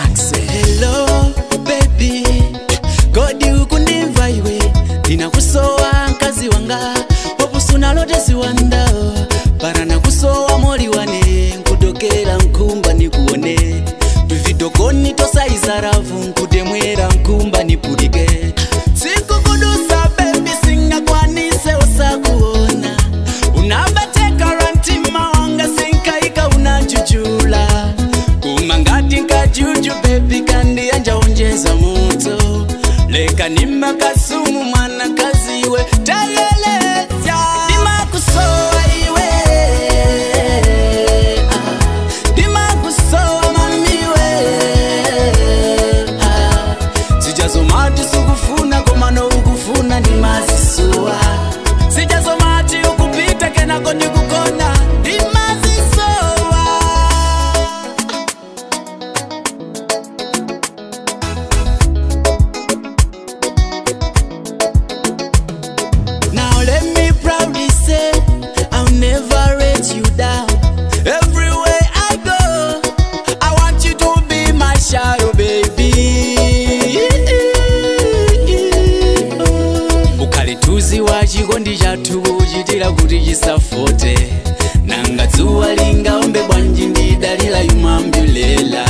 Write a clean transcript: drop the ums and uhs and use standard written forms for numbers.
Hello baby, godi ukundimva iwe, ndinakusowa mkazi wanga, opusuna lote siwanda, para nakusowa moli wane, nkudokela nkumba nikuone, tuvidokoni tosaiza ravu, nkudemwera nkumba nipulike. Sikukudusa baby singa kwanise osakuona, unabateka rantima wanga sinkaika unachuchula, kumangati nkajuju baby kandi anja onjeza moto, leka nima kasumu mwana kazi we tageleza. Dima kusowa iwe, dima kusowa mamiwe, sijazo mati sukufuna komano ukufuna ni mazisuwa, sijazo mati ukupita kena kondi kukona ni mazisuwa. Now let me proudly say I'll never let you down. Everywhere I go, I want you to be my shadow, baby. Ukalituzi wachikondi chatu kuchitira kuti chisafote, nanga dzuwa lingaombe bwanji ndidalira yumambulela.